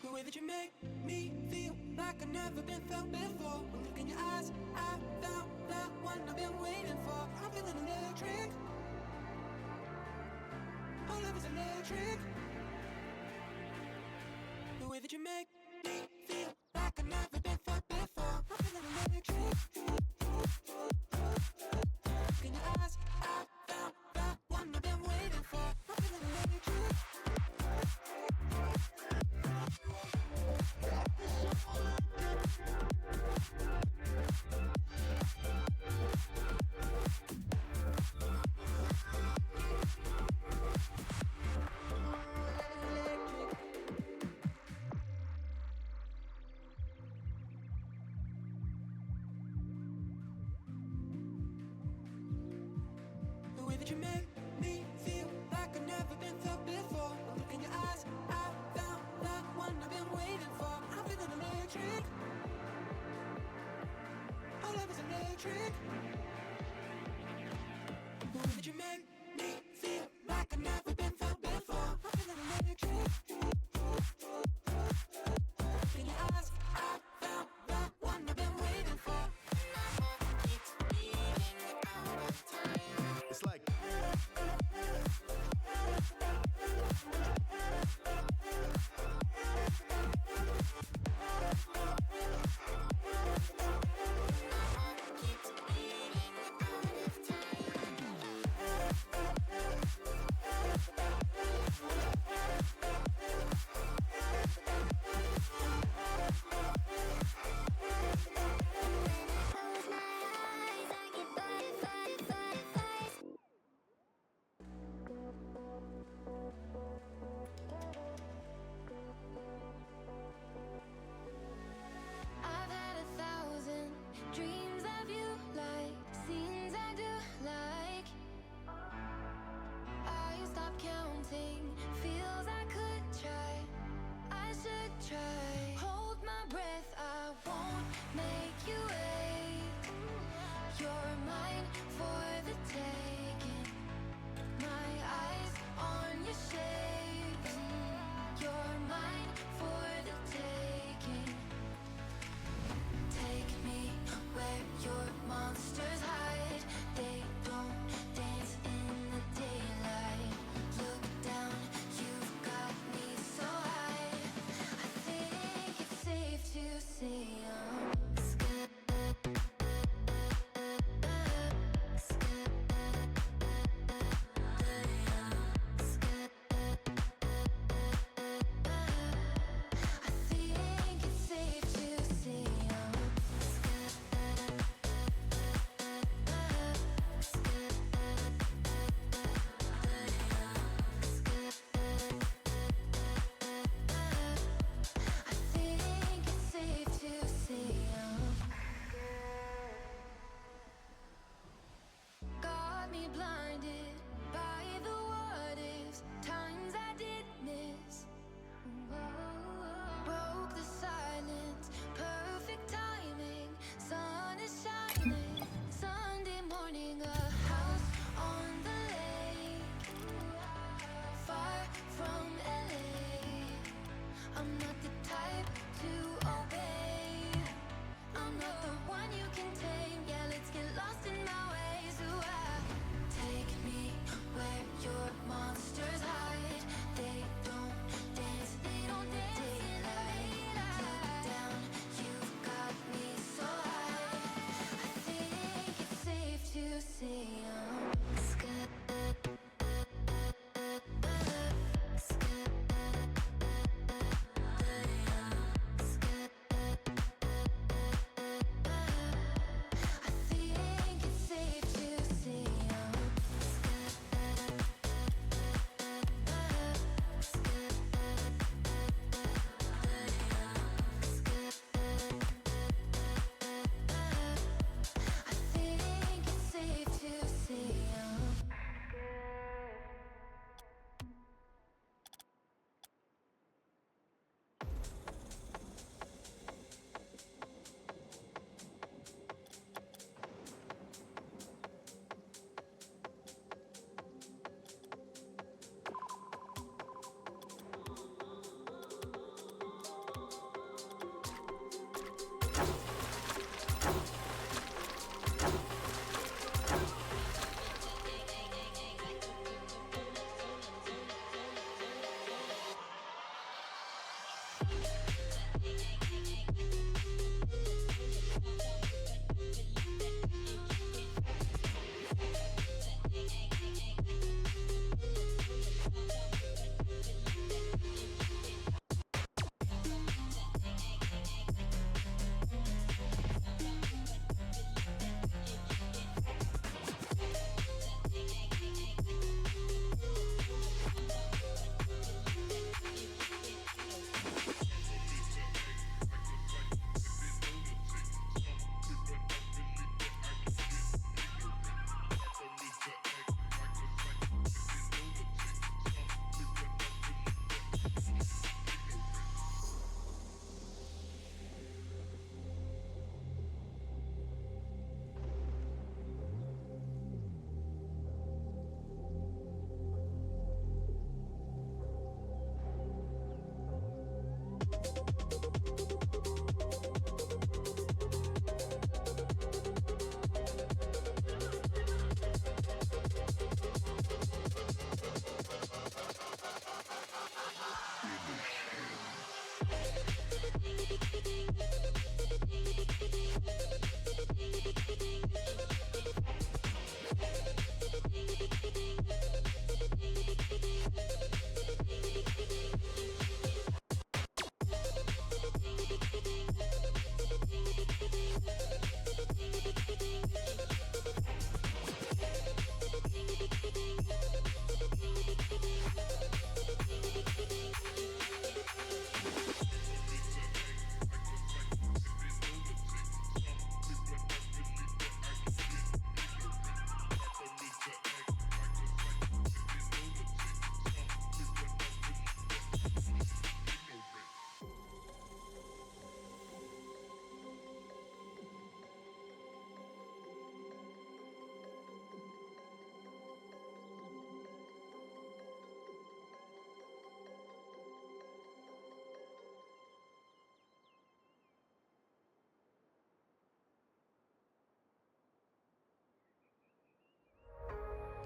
The way that you make me feel like I've never been felt before. When look in your eyes, I found the one I've been waiting for. I'm feeling electric. All of it's electric. The way that you make me feel like I've never been felt before. I'm feeling electric. Look in your eyes, I found the one I've been waiting for. I'm feeling electric.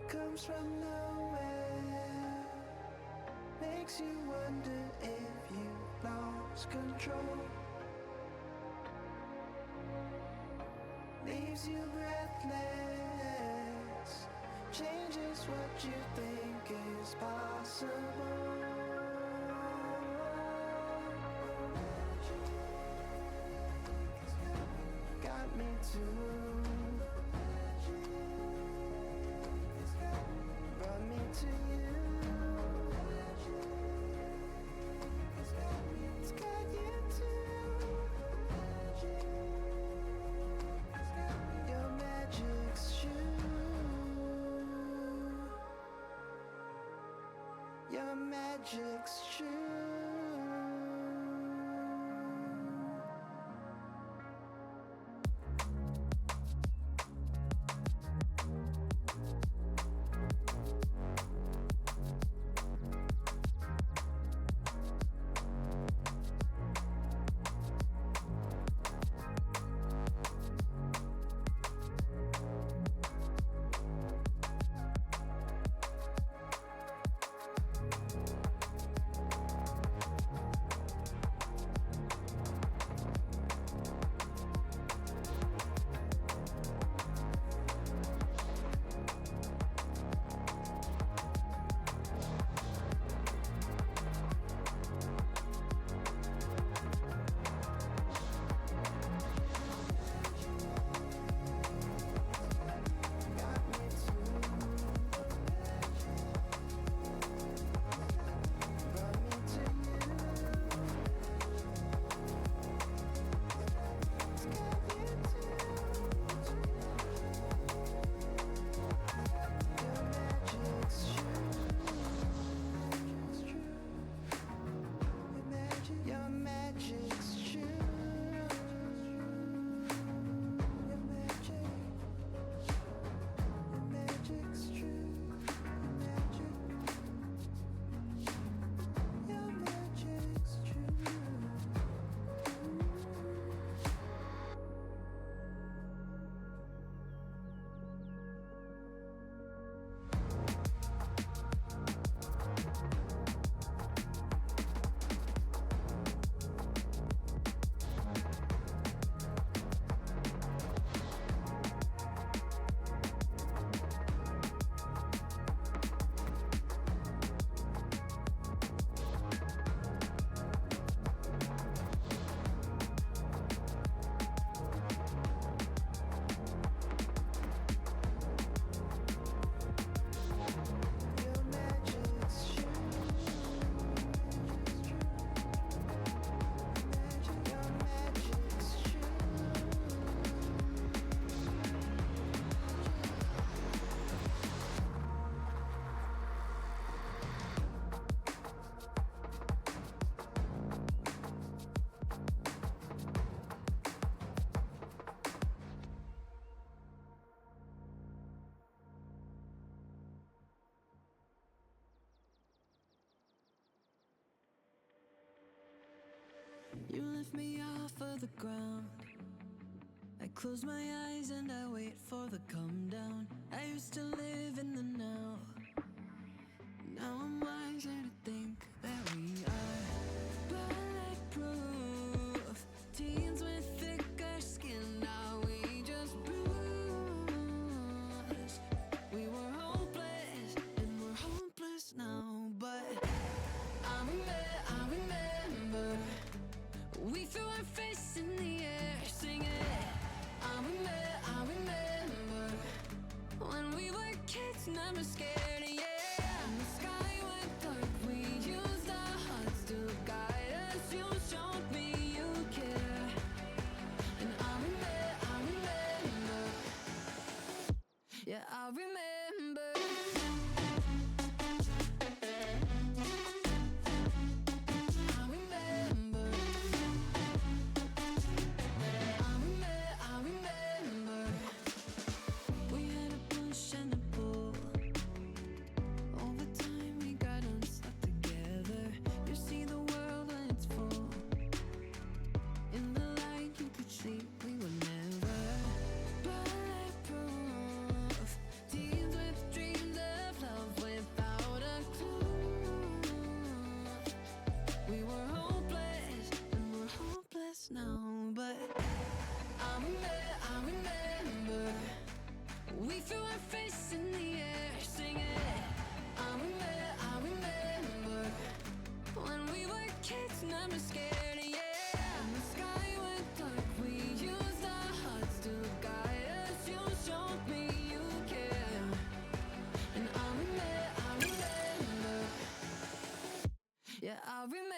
Comes from nowhere, makes you wonder if you lost control, leaves you breathless, changes what you think is possible. Got me too. Brought me to you. It's got you too. Your magic's shoe. Your magic You lift me off of the ground. I close my eyes and I wait for the come down. I used to live in the now. Now I'm wiser to think that we are bulletproof. Teens with thicker skin, now we just bruise. We were hopeless and we're hopeless now. But I remember we threw our fists in the air singing. I remember when we were kids, never scared, yeah. And the sky went dark, we used our hearts to guide us. You showed me you care. And I remember, yeah, I remember. Now, but I remember we threw our fists in the air singing. I remember when we were kids, never scared, yeah. And the sky went dark, we used our hearts to guide us. You showed me you care. And I remember, yeah, I remember.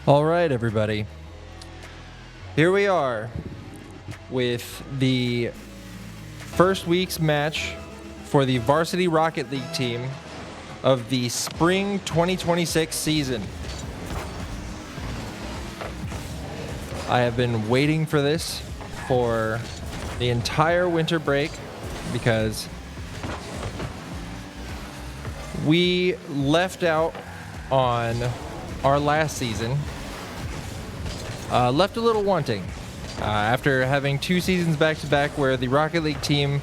All right, everybody. Here we are with the first week's match for the Varsity Rocket League team of the Spring 2026 season. I have been waiting for this for the entire winter break because we left out on our last season, left a little wanting after having 2 seasons back-to-back where the Rocket League team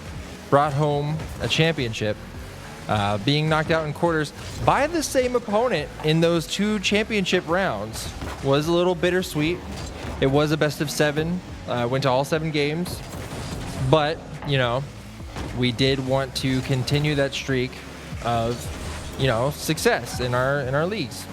brought home a championship, being knocked out in quarters by the same opponent in those 2 championship rounds was a little bittersweet. It was a best of 7. Went to all 7 games, but you know, we did want to continue that streak of, you know, success in our leagues.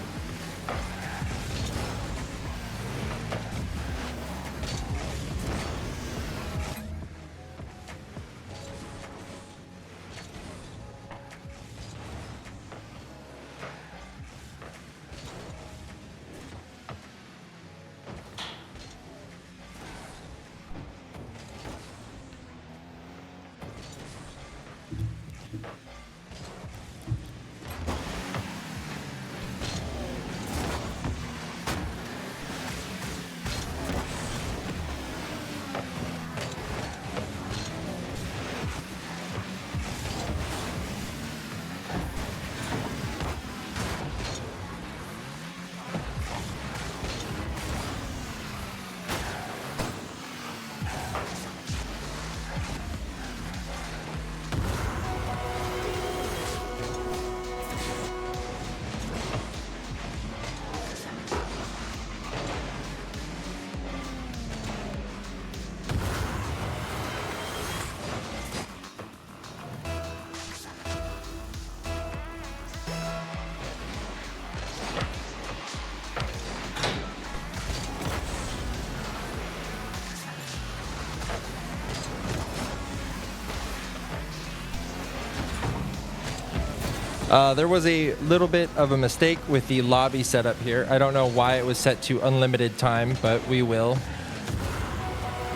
There was a little bit of a mistake with the lobby setup here. I don't know why it was set to unlimited time, but we will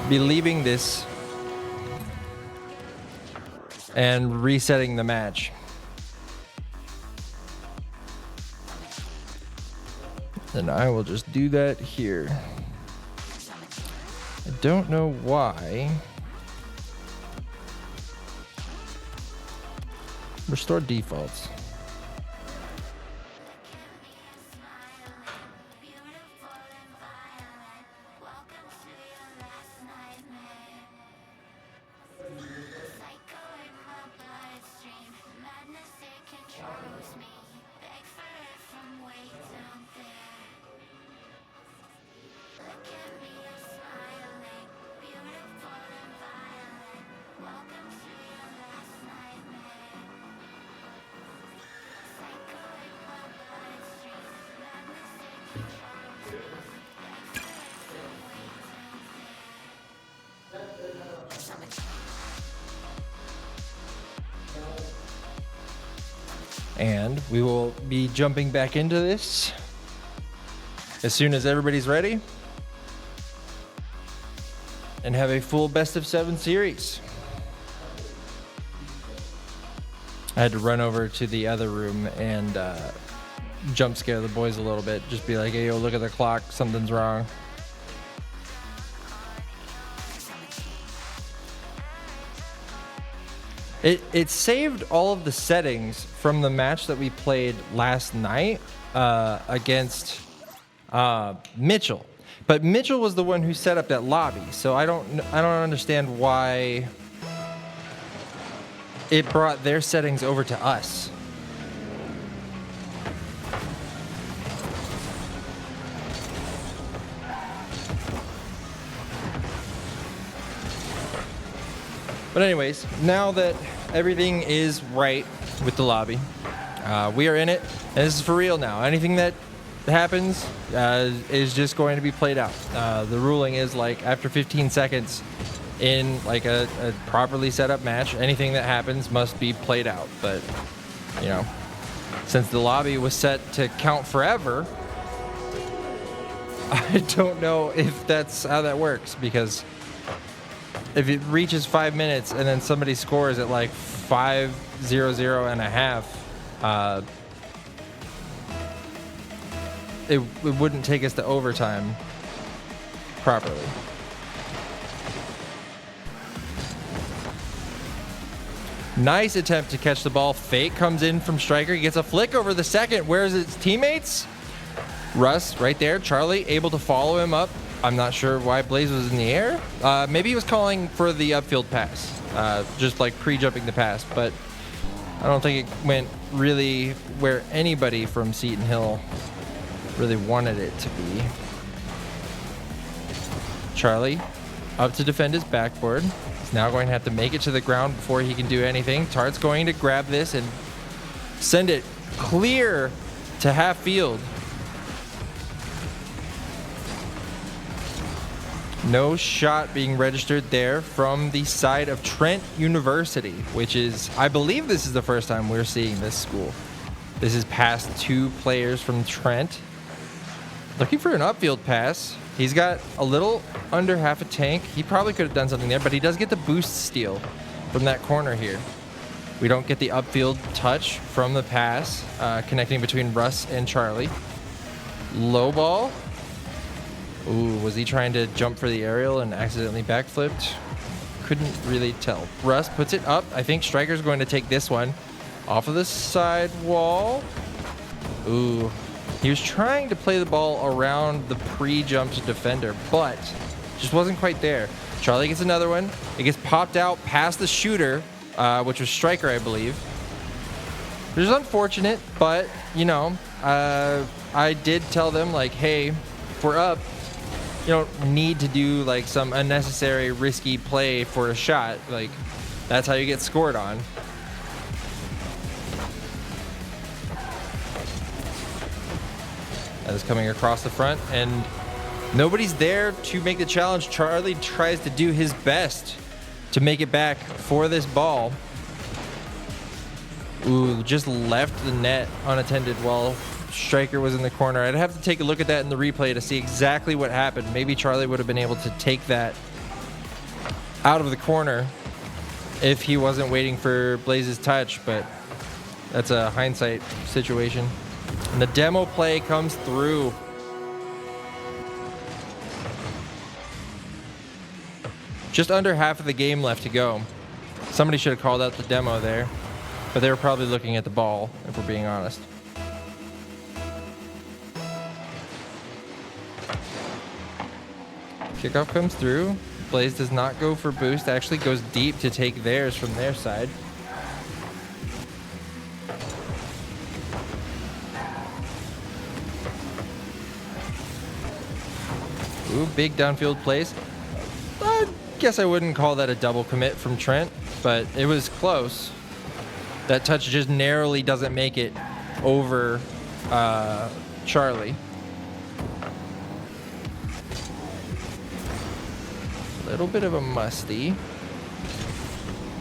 be leaving this and resetting the match. And I will just do that here. I don't know why. Restore defaults. And we will be jumping back into this as soon as everybody's ready and have a full best of 7 series. I had to run over to the other room and jump scare the boys a little bit. Just be like, hey, yo, look at the clock. Something's wrong. It saved all of the settings from the match that we played last night against Mitchell. But Mitchell was the one who set up that lobby, so I don't understand why it brought their settings over to us. But anyways, now that everything is right with the lobby, we are in it, and this is for real now. Anything that happens is just going to be played out. The ruling is like after 15 seconds in like a properly set up match, anything that happens must be played out. But, you know, since the lobby was set to count forever, I don't know if that's how that works, because if it reaches 5 minutes and then somebody scores at like 5-0-0 and a half, it wouldn't take us to overtime properly. Nice attempt to catch the ball. Fake comes in from striker. He gets a flick over the second. Where's his teammates? Russ right there. Charlie able to follow him up. I'm not sure why Blaze was in the air. Maybe he was calling for the upfield pass, just like pre-jumping the pass, but I don't think it went really where anybody from Seton Hill really wanted it to be. Charlie up to defend his backboard. He's now going to have to make it to the ground before he can do anything. Tart's going to grab this and send it clear to half field. No shot being registered there from the side of Trent University, which is, I believe this is the first time we're seeing this school. This is past 2 players from Trent. Looking for an upfield pass. He's got a little under half a tank. He probably could have done something there, but he does get the boost steal from that corner here. We don't get the upfield touch from the pass, connecting between Russ and Charlie. Low ball. Ooh, was he trying to jump for the aerial and accidentally backflipped? Couldn't really tell. Russ puts it up. I think Striker's going to take this one off of the side wall. Ooh, he was trying to play the ball around the pre-jumped defender, but just wasn't quite there. Charlie gets another one. It gets popped out past the shooter, which was Striker, I believe. Which is unfortunate, but, you know, I did tell them, like, hey, if we're up, you don't need to do like some unnecessary risky play for a shot. Like, that's how you get scored on. That is coming across the front and nobody's there to make the challenge. Charlie tries to do his best to make it back for this ball. Ooh, just left the net unattended while Striker was in the corner. I'd have to take a look at that in the replay to see exactly what happened. Maybe Charlie would have been able to take that out of the corner if he wasn't waiting for Blaze's touch, but that's a hindsight situation. And the demo play comes through. Just under half of the game left to go. Somebody should have called out the demo there, but they were probably looking at the ball, if we're being honest. Kickoff comes through. Blaze does not go for boost, actually goes deep to take theirs from their side. Ooh, big downfield plays. I guess I wouldn't call that a double commit from Trent, but it was close. That touch just narrowly doesn't make it over Charlie. Little bit of a musty.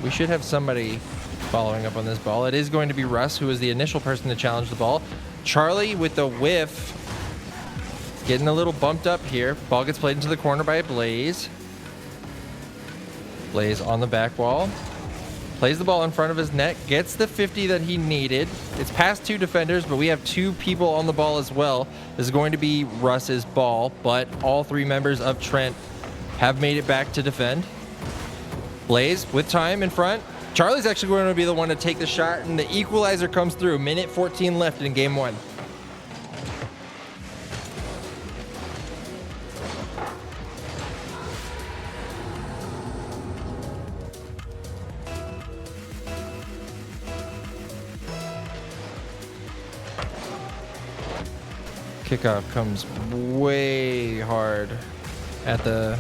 We should have somebody following up on this ball. It is going to be Russ, who is the initial person to challenge the ball. Charlie with the whiff. Getting a little bumped up here. Ball gets played into the corner by Blaze. Blaze on the back wall. Plays the ball in front of his net. Gets the 50 that he needed. It's past 2 defenders, but we have 2 people on the ball as well. This is going to be Russ's ball, but all 3 members of Trent have made it back to defend. Blaze with time in front. Charlie's actually going to be the one to take the shot, and the equalizer comes through. Minute 14 left in game 1. Kickoff comes way hard at the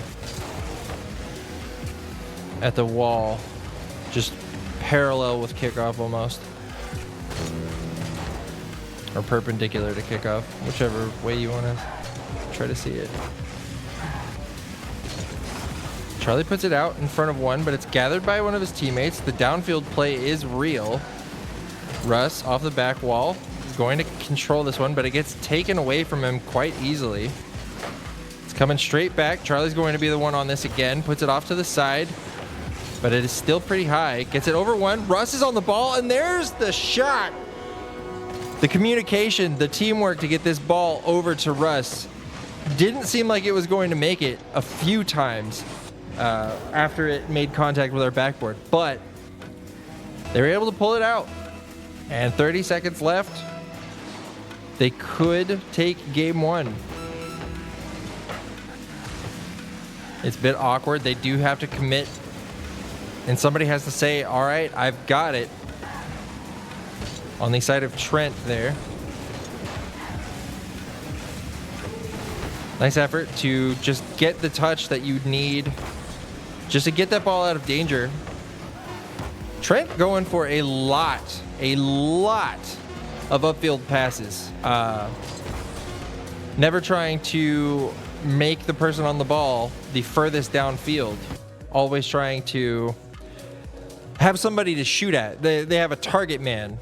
wall, just parallel with kickoff almost, or perpendicular to kickoff, whichever way you want to try to see it. Charlie puts it out in front of one, but it's gathered by one of his teammates. The downfield play is real. Russ off the back wall is going to control this one, but it gets taken away from him quite easily. It's coming straight back. Charlie's going to be the one on this again. Puts it off to the side, but it is still pretty high. Gets it over one. Russ is on the ball, and there's the shot. The communication, the teamwork to get this ball over to Russ didn't seem like it was going to make it a few times after it made contact with our backboard, but they were able to pull it out. And 30 seconds left. They could take game 1. It's a bit awkward. They do have to commit, and somebody has to say, all right, I've got it. On the side of Trent there. Nice effort to just get the touch that you need just to get that ball out of danger. Trent going for a lot of upfield passes. Never trying to make the person on the ball the furthest downfield. Always trying to have somebody to shoot at. They have a target man.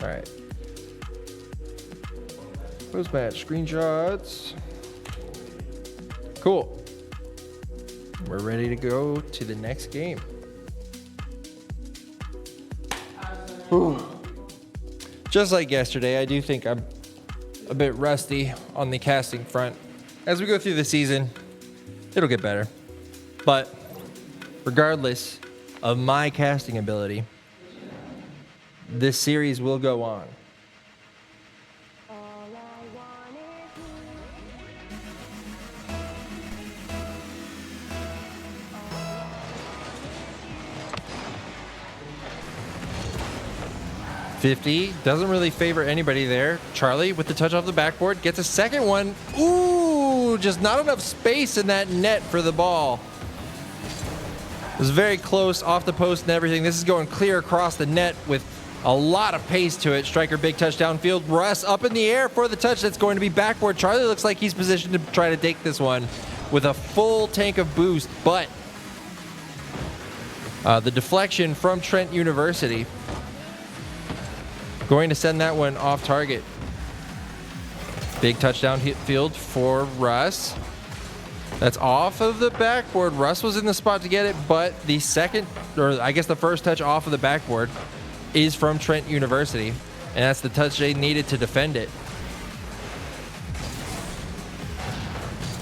All right. Post match screenshots. Cool. We're ready to go to the next game. Ooh. Just like yesterday, I do think I'm a bit rusty on the casting front. As we go through the season, it'll get better. But regardless of my casting ability, this series will go on. Doesn't really favor anybody there. Charlie with the touch off the backboard gets a second one. Ooh, just not enough space in that net for the ball. It was very close off the post and everything. This is going clear across the net with a lot of pace to it. Striker, big touch downfield. Russ up in the air for the touch. That's going to be backboard. Charlie looks like he's positioned to try to take this one with a full tank of boost, but the deflection from Trent University going to send that one off target. Big touchdown field for Russ. That's off of the backboard. Russ was in the spot to get it, but the second, or I guess the first touch off of the backboard is from Trent University, and that's the touch they needed to defend it.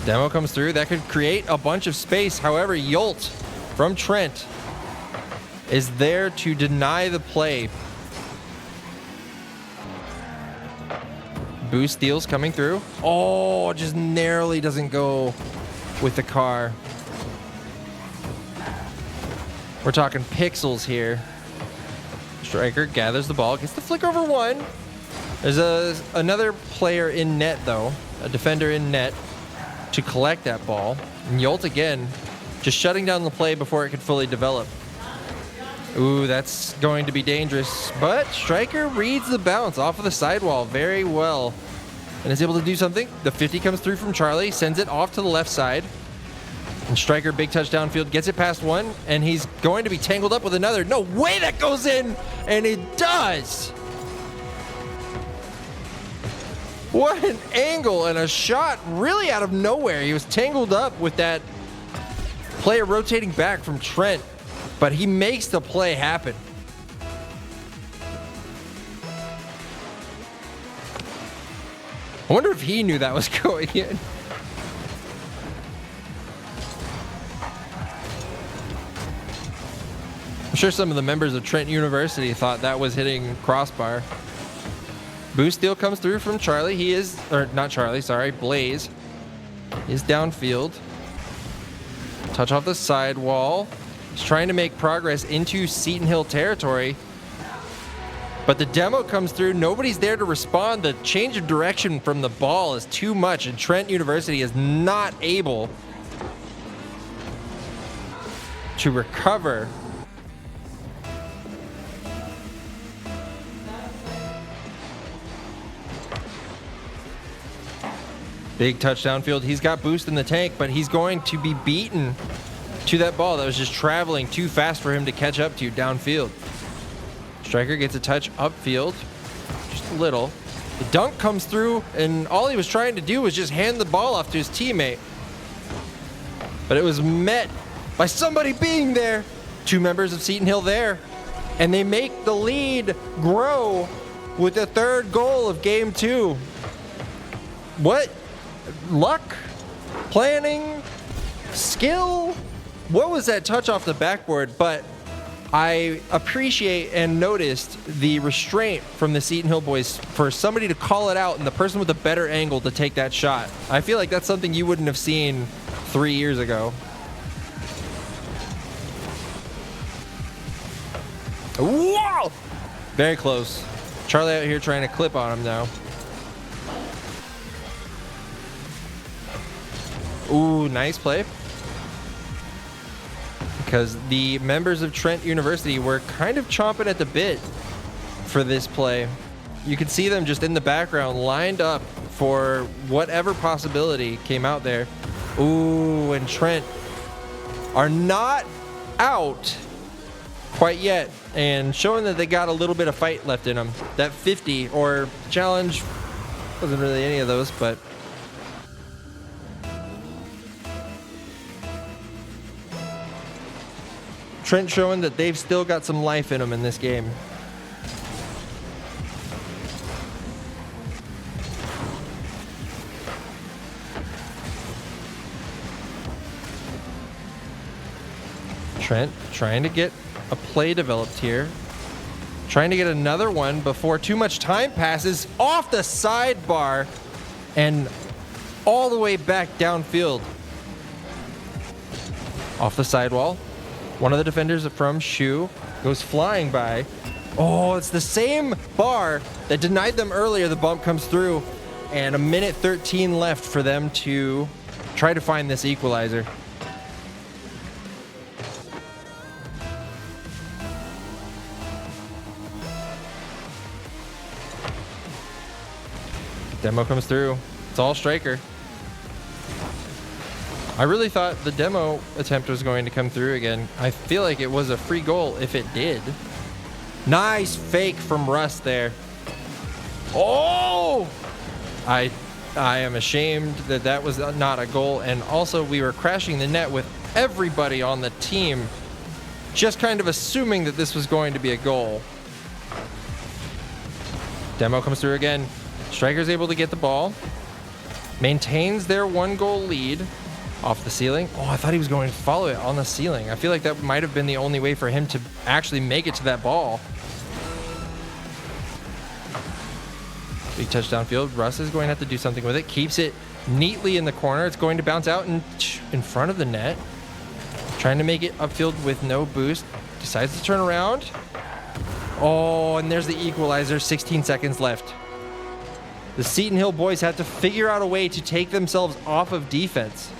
Demo comes through. That could create a bunch of space. However, Yolt from Trent is there to deny the play. Boost steals coming through. Oh, just narrowly doesn't go with the car. We're talking pixels here. Striker gathers the ball, gets the flick over one. There's another player in net though, a defender in net to collect that ball. And Yolt again, just shutting down the play before it could fully develop. Ooh, that's going to be dangerous, but Striker reads the bounce off of the sidewall very well and is able to do something. The 50 comes through from Charlie, sends it off to the left side. And Striker, big touchdown field, gets it past one, and he's going to be tangled up with another. No way that goes in, and it does. What an angle and a shot really out of nowhere. He was tangled up with that player rotating back from Trent, but he makes the play happen. I wonder if he knew that was going in. I'm sure some of the members of Trent University thought that was hitting crossbar. Boost steal comes through from Charlie. He is, or not Charlie, sorry, Blaze is downfield. Touch off the sidewall. He's trying to make progress into Seton Hill territory. But the demo comes through. Nobody's there to respond. The change of direction from the ball is too much, and Trent University is not able to recover. Big touchdown field. He's got boost in the tank, but he's going to be beaten to that ball that was just traveling too fast for him to catch up to downfield. Striker gets a touch upfield, just a little. The dunk comes through, and all he was trying to do was just hand the ball off to his teammate. But it was met by somebody being there. Two members of Seton Hill there, and they make the lead grow with the third goal of game two. What? Luck? Planning? Skill? What was that touch off the backboard? But I appreciate and noticed the restraint from the Seton Hill boys for somebody to call it out and the person with a better angle to take that shot. I feel like that's something you wouldn't have seen 3 years ago. Whoa! Very close. Charlie out here trying to clip on him now. Ooh, nice play. Because the members of Trent University were kind of chomping at the bit for this play. You could see them just in the background lined up for whatever possibility came out there. Ooh, and Trent are not out quite yet and showing that they got a little bit of fight left in them. That 50 or challenge wasn't really any of those, but Trent showing that they've still got some life in them in this game. Trent trying to get a play developed here. Trying to get another one before too much time passes off the sidebar and all the way back downfield. Off the sidewall. One of the defenders from SHU goes flying by. Oh, it's the same bar that denied them earlier. The bump comes through and a minute 13 left for them to try to find this equalizer. Demo comes through. It's all striker. I really thought the demo attempt was going to come through again. I feel like it was a free goal if it did. Nice fake from Russ there. Oh! I am ashamed that that was not a goal. And also we were crashing the net with everybody on the team, just kind of assuming that this was going to be a goal. Demo comes through again. Striker's able to get the ball. Maintains their 1-goal lead. Off the ceiling. Oh, I thought he was going to follow it on the ceiling. I feel like that might have been the only way for him to actually make it to that ball. Big touch downfield. Russ is going to have to do something with it. Keeps it neatly in the corner. It's going to bounce out in front of the net. Trying to make it upfield with no boost. Decides to turn around. Oh, and there's the equalizer. 16 seconds left. The Seton Hill boys had to figure out a way to take themselves off of defense.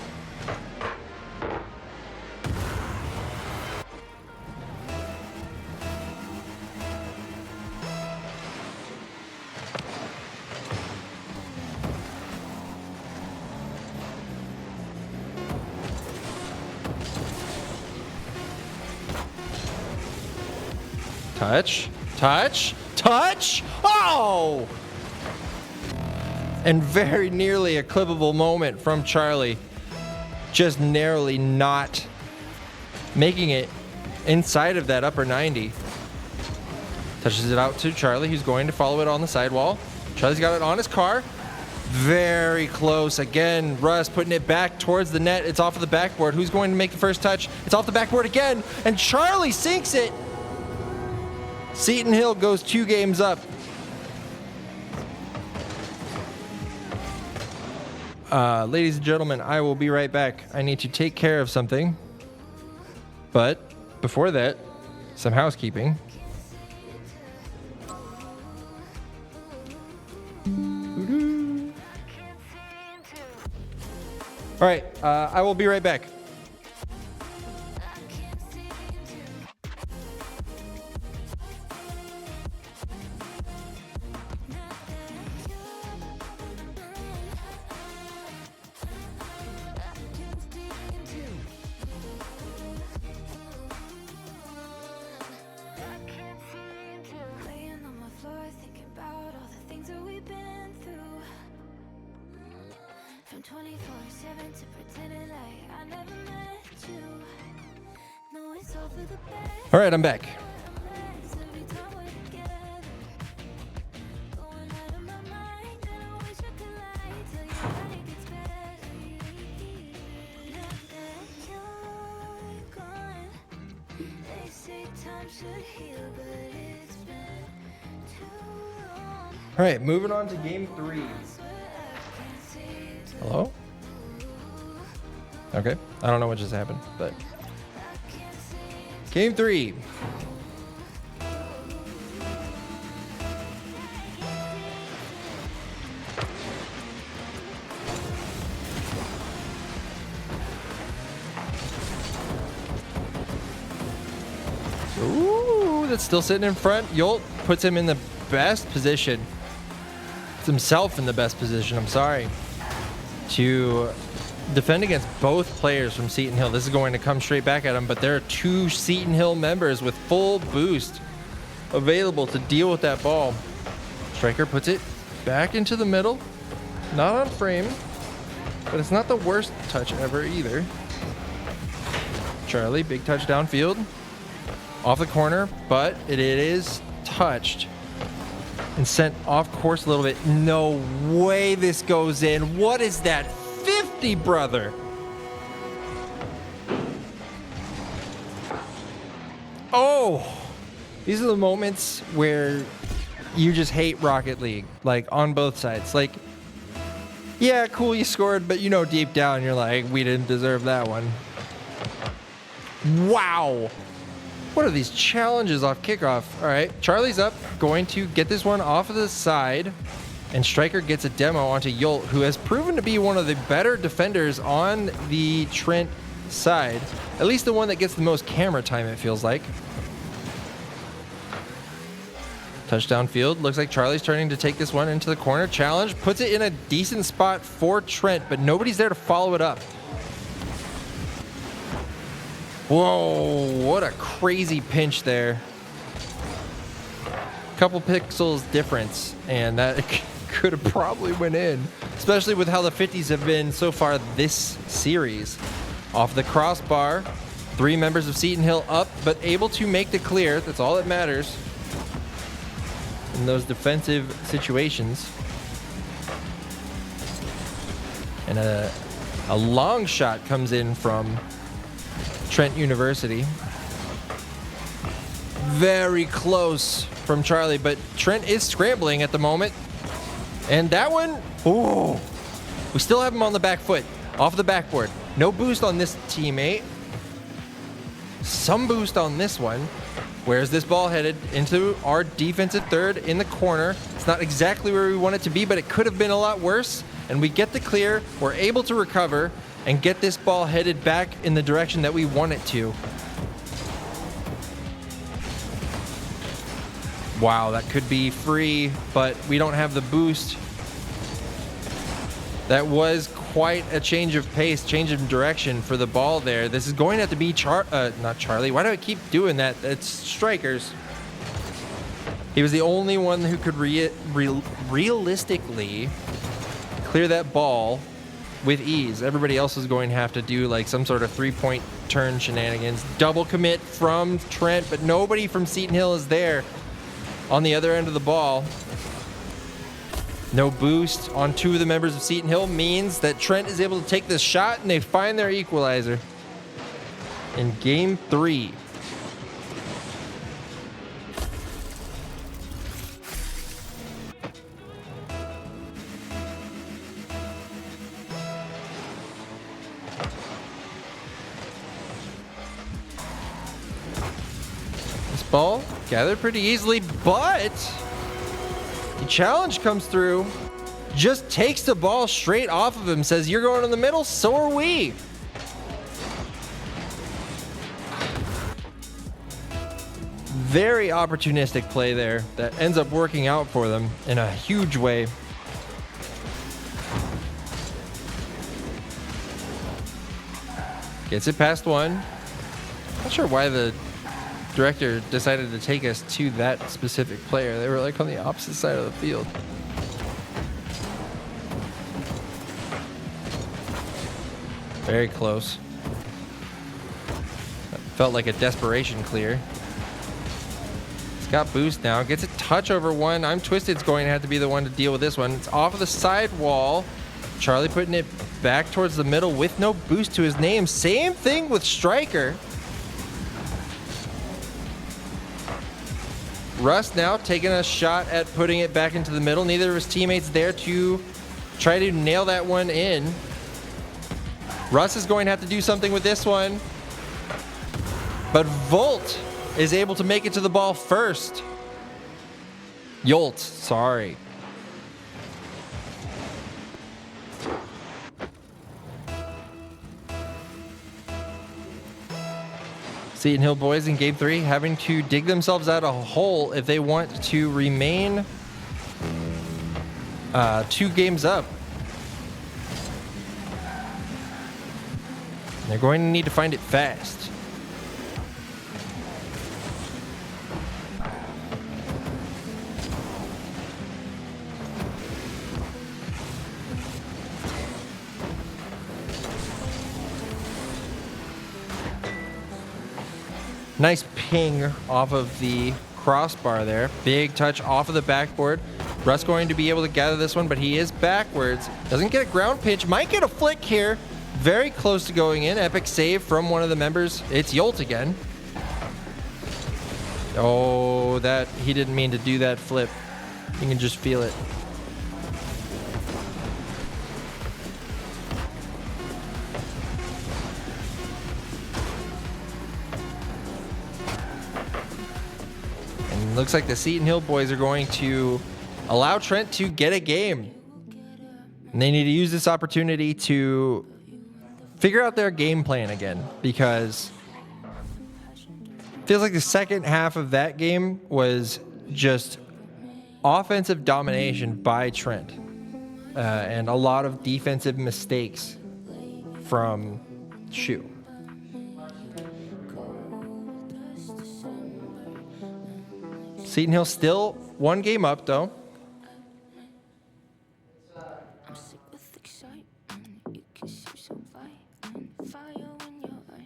Touch, touch, touch. Oh! And very nearly a clippable moment from Charlie. Just narrowly not making it inside of that upper 90. Touches it out to Charlie, who's going to follow it on the sidewall. Charlie's got it on his car. Very close. Again, Russ putting it back towards the net. It's off of the backboard. Who's going to make the first touch? It's off the backboard again, and Charlie sinks it. Seton Hill goes 2 games up. Ladies and gentlemen, I will be right back. I need to take care of something. But before that, some housekeeping. All right, I will be right back. From 24/7 to pretending like I never met you. No, it's all for the best. All right, I'm back. Every time we're together, going out of my mind, and I wish I could lie, tell you like it's better. Now that you're gone, they say All right, moving on to game 3. Hello? Okay, I don't know what just happened, but game 3. Ooh, that's still sitting in front. Yolt puts him in the best position. Puts himself in the best position, I'm sorry, to defend against both players from Seton Hill. This is going to come straight back at him, but there are 2 Seton Hill members with full boost available to deal with that ball. Striker puts it back into the middle. Not on frame, but it's not the worst touch ever either. Charlie, big touch downfield. Off the corner, but it is touched and sent off course a little bit. No way this goes in. What is that? 50, brother. Oh, these are the moments where you just hate Rocket League, like on both sides. Like, yeah, cool, you scored, but you know deep down you're like, we didn't deserve that one. Wow. What are these challenges off kickoff? All right, Charlie's up, going to get this one off of the side, and Striker gets a demo onto Yolt, who has proven to be one of the better defenders on the Trent side. At least the one that gets the most camera time, it feels like. Touchdown field. Looks like Charlie's turning to take this one into the corner. Challenge, puts it in a decent spot for Trent, but nobody's there to follow it up. Whoa, what a crazy pinch there. Couple pixels difference, and that could have probably went in, especially with how the 50s have been so far this series. Off the crossbar, 3 members of Seton Hill up, but able to make the clear. That's all that matters in those defensive situations. And a long shot comes in from Trent University. Very close from Charlie, but Trent is scrambling at the moment. And that one, oh, we still have him on the back foot, off the backboard. No boost on this teammate. Some boost on this one. Where's this ball headed? Into our defensive third in the corner. It's not exactly where we want it to be, but it could have been a lot worse. And we get the clear. We're able to recover and get this ball headed back in the direction that we want it to. Wow, that could be free, but we don't have the boost. That was quite a change of pace, change of direction for the ball there. This is going to have to be not Charlie. Why do I keep doing that? It's Strikers. He was the only one who could realistically clear that ball with ease. Everybody else is going to have to do like some sort of 3-point turn shenanigans. Double commit from Trent, but nobody from Seton Hill is there on the other end of the ball. No boost on 2 of the members of Seton Hill means that Trent is able to take this shot, and they find their equalizer in game 3. This ball gathered pretty easily, but the challenge comes through, just takes the ball straight off of him, says, you're going in the middle, so are we. Very opportunistic play there that ends up working out for them in a huge way. Gets it past one. Not sure why the director decided to take us to that specific player. They were like on the opposite side of the field. Very close. That felt like a desperation clear. It's got boost now. Gets a touch over one. I'm Twisted's going to have to be the one to deal with this one. It's off of the side wall. Charlie putting it back towards the middle with no boost to his name. Same thing with Striker. Russ now taking a shot at putting it back into the middle. Neither of his teammates there to try to nail that one in. Russ is going to have to do something with this one. But Volt is able to make it to the ball first. Yolt, sorry. Seton Hill boys in game 3 having to dig themselves out a hole if they want to remain 2 games up. They're going to need to find it fast. Nice ping off of the crossbar there. Big touch off of the backboard. Russ going to be able to gather this one, but he is backwards. Doesn't get a ground pinch. Might get a flick here. Very close to going in. Epic save from one of the members. It's Yolt again. Oh, that he didn't mean to do that flip. You can just feel it. Looks like the Seton Hill boys are going to allow Trent to get a game. And they need to use this opportunity to figure out their game plan again, because it feels like the second half of that game was just offensive domination by Trent and a lot of defensive mistakes from SHU. Seton Hill still 1 game up, though. I'm sick with excitement. You can seem so violent. Fire in your eyes.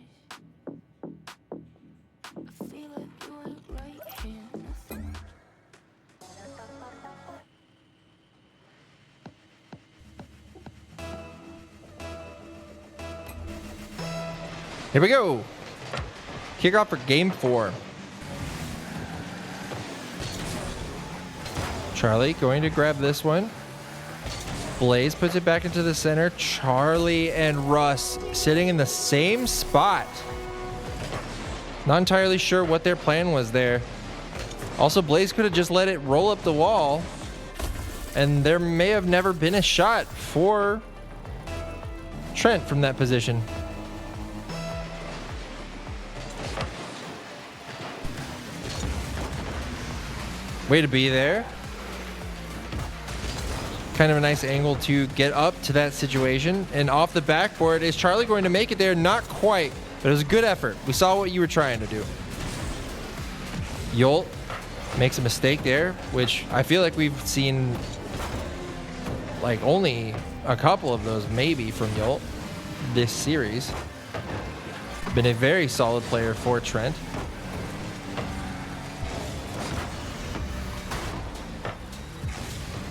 I feel like you ain't right here. Nothing. Here we go. Kickoff for game 4. Charlie going to grab this one. Blaze puts it back into the center. Charlie and Russ sitting in the same spot. Not entirely sure what their plan was there. Also, Blaze could have just let it roll up the wall, and there may have never been a shot for Trent from that position. Way to be there. Kind of a nice angle to get up to that situation. And off the backboard, is Charlie going to make it there? Not quite, but it was a good effort. We saw what you were trying to do. Yolt makes a mistake there, which I feel like we've seen like only a couple of those maybe from Yolt this series. Been a very solid player for Trent.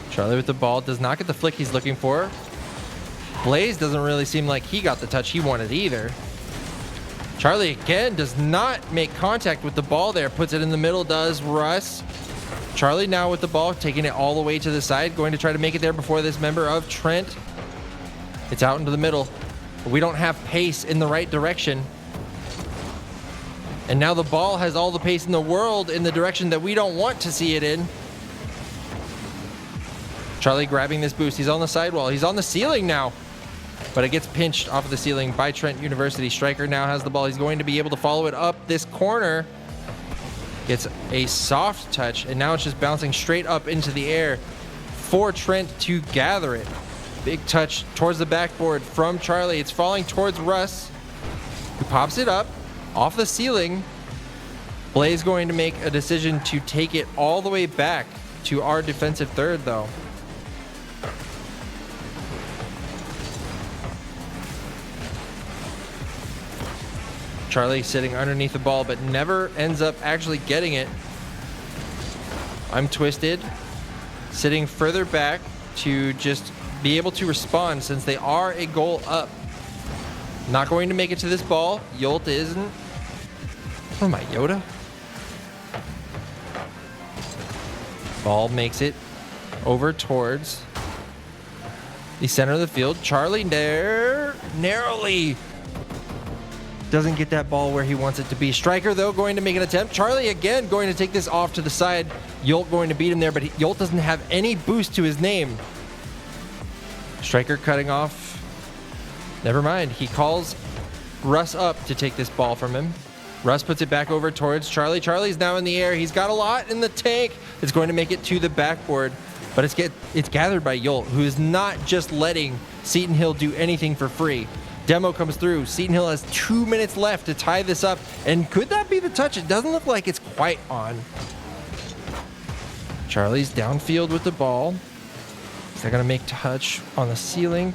Charlie with the ball, does not get the flick he's looking for. Blaze doesn't really seem like he got the touch he wanted either. Charlie again does not make contact with the ball there. Puts it in the middle, does Russ. Charlie now with the ball, taking it all the way to the side, going to try to make it there before this member of Trent. It's out into the middle, but we don't have pace in the right direction. And now the ball has all the pace in the world in the direction that we don't want to see it in. Charlie grabbing this boost. He's on the sidewall. He's on the ceiling now. But it gets pinched off of the ceiling by Trent University. Striker now has the ball. He's going to be able to follow it up this corner. Gets a soft touch, and now it's just bouncing straight up into the air for Trent to gather it. Big touch towards the backboard from Charlie. It's falling towards Russ, who pops it up off the ceiling. Blaze going to make a decision to take it all the way back to our defensive third, though. Charlie sitting underneath the ball, but never ends up actually getting it. I'm twisted, sitting further back to just be able to respond since they are a goal up. Not going to make it to this ball. Yolt isn't. What am I, Yoda? Ball makes it over towards the center of the field. Charlie there narrowly doesn't get that ball where he wants it to be. Striker, though, going to make an attempt. Charlie, again, going to take this off to the side. Yolt going to beat him there, but Yolt doesn't have any boost to his name. Striker cutting off. Never mind. He calls Russ up to take this ball from him. Russ puts it back over towards Charlie. Charlie's now in the air. He's got a lot in the tank. It's going to make it to the backboard, but it's gathered by Yolt, who is not just letting Seton Hill do anything for free. Demo comes through. Seton Hill has 2 minutes left to tie this up. And could that be the touch? It doesn't look like it's quite on. Charlie's downfield with the ball. They're going to make touch on the ceiling.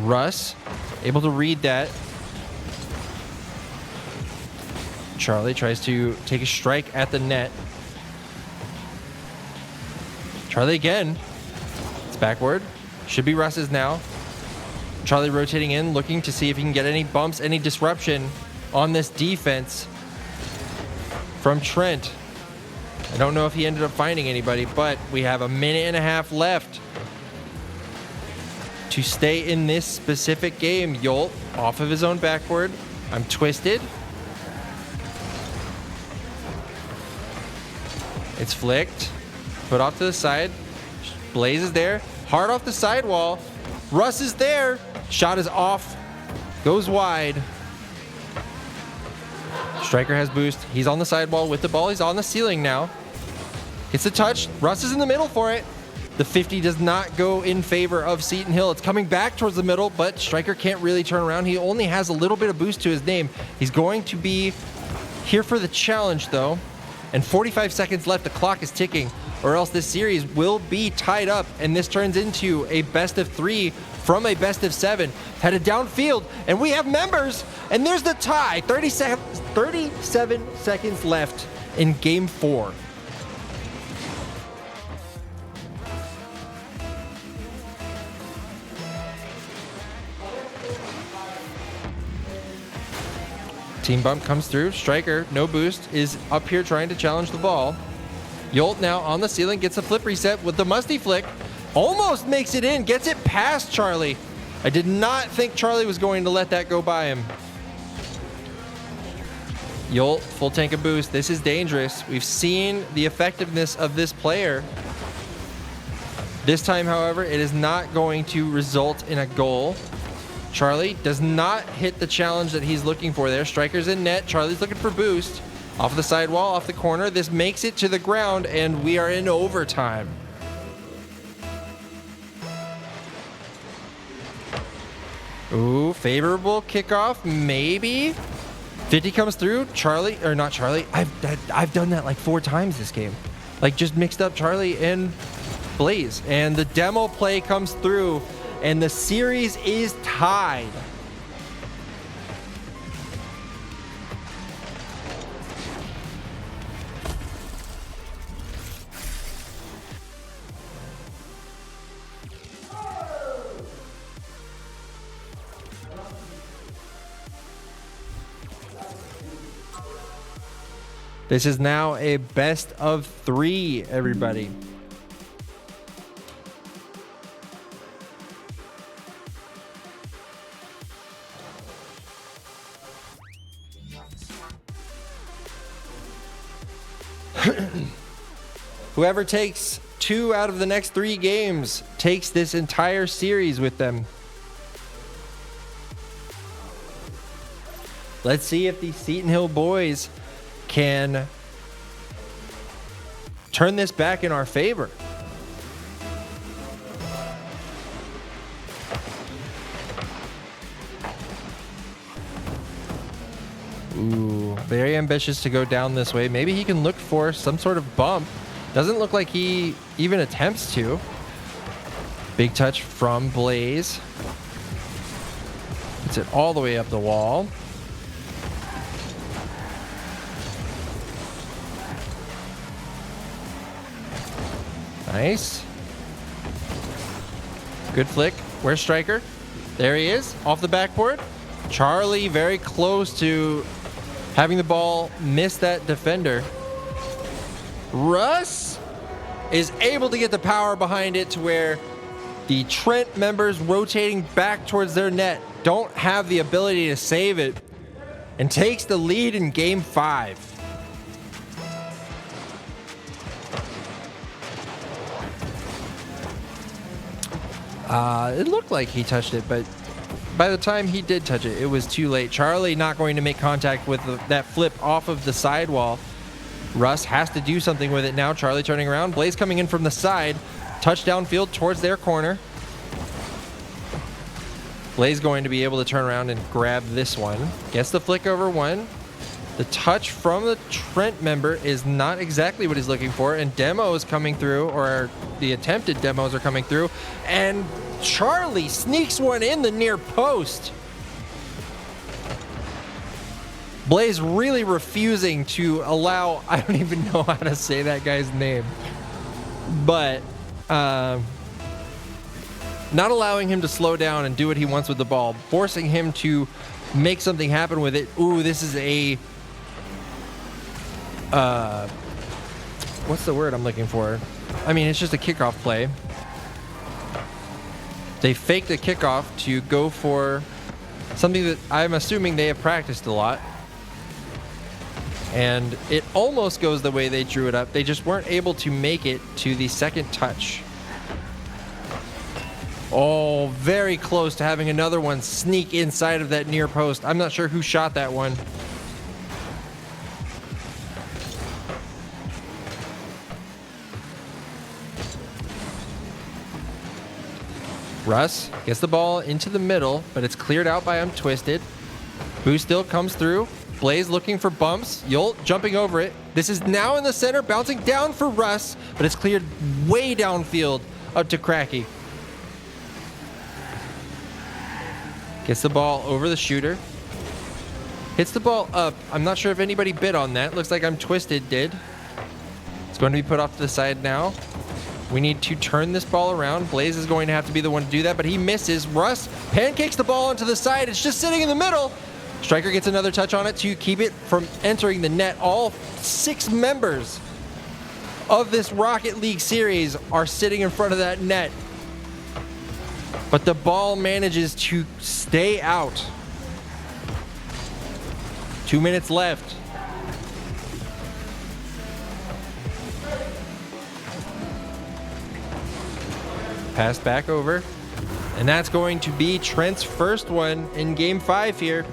Russ able to read that. Charlie tries to take a strike at the net. Charlie again. It's backward. Should be Russ's now. Charlie rotating in, looking to see if he can get any bumps, any disruption on this defense from Trent. I don't know if he ended up finding anybody, but we have a minute and a half left to stay in this specific game. Yolt off of his own backboard. I'm twisted. It's flicked. Put off to the side. Blaze is there. Hard off the sidewall. Russ is there. Shot is off. Goes wide. Striker has boost. He's on the sidewall with the ball. He's on the ceiling now. Gets the touch. Russ is in the middle for it. The 50 does not go in favor of Seton Hill. It's coming back towards the middle, but Striker can't really turn around. He only has a little bit of boost to his name. He's going to be here for the challenge, though. And 45 seconds left. The clock is ticking, or else this series will be tied up, and this turns into a best of 3 from a best of 7. Headed downfield, and we have members, and there's the tie. 37 seconds left in game 4. Team bump comes through. Striker, no boost, is up here trying to challenge the ball. Yolt now on the ceiling, gets a flip reset with the musty flick. Almost makes it in, gets it past Charlie. I did not think Charlie was going to let that go by him. Yolt, full tank of boost. This is dangerous. We've seen the effectiveness of this player. This time, however, it is not going to result in a goal. Charlie does not hit the challenge that he's looking for there. Striker's in net. Charlie's looking for boost. Off the sidewall, off the corner. This makes it to the ground, and we are in overtime. Ooh, favorable kickoff, maybe. 50 comes through. Charlie, or not Charlie. I've done that like 4 times this game. Like just mixed up Charlie and Blaze. And the demo play comes through, and the series is tied. This is now a best of 3, everybody. Whoever takes 2 out of the next 3 games takes this entire series with them. Let's see if the Seton Hill boys can turn this back in our favor. Ooh, very ambitious to go down this way. Maybe he can look for some sort of bump. Doesn't look like he even attempts to. Big touch from Blaze. Gets it all the way up the wall. Nice. Good flick. Where's Striker? There he is, off the backboard. Charlie very close to having the ball miss that defender. Russ is able to get the power behind it to where the Trent members rotating back towards their net don't have the ability to save it, and takes the lead in game 5. It looked like he touched it, but by the time he did touch it, it was too late. Charlie not going to make contact with that flip off of the sidewall. Russ has to do something with it now. Charlie turning around. Blaze coming in from the side. Touchdown field towards their corner. Blaze going to be able to turn around and grab this one. Gets the flick over one. The touch from the Trent member is not exactly what he's looking for, and demos coming through, or the attempted demos are coming through, and Charlie sneaks one in the near post. Blaze really refusing to allow, I don't even know how to say that guy's name, but not allowing him to slow down and do what he wants with the ball, forcing him to make something happen with it. Ooh, this is a what's the word I'm looking for? I mean, it's just a kickoff play. They faked the kickoff to go for something that I'm assuming they have practiced a lot. And it almost goes the way they drew it up. They just weren't able to make it to the second touch. Oh, very close to having another one sneak inside of that near post. I'm not sure who shot that one. Russ gets the ball into the middle, but it's cleared out by Untwisted. Boo still comes through. Blaze looking for bumps. Yolt jumping over it. This is now in the center, bouncing down for Russ, but it's cleared way downfield up to Cracky. Gets the ball over the shooter. Hits the ball up. I'm not sure if anybody bid on that. Looks like Untwisted did. It's going to be put off to the side now. We need to turn this ball around. Blaze is going to have to be the one to do that, but he misses. Russ pancakes the ball onto the side. It's just sitting in the middle. Striker gets another touch on it to keep it from entering the net. All 6 members of this Rocket League series are sitting in front of that net. But the ball manages to stay out. 2 minutes left. Pass back over. And that's going to be Trent's first one in game 5 here.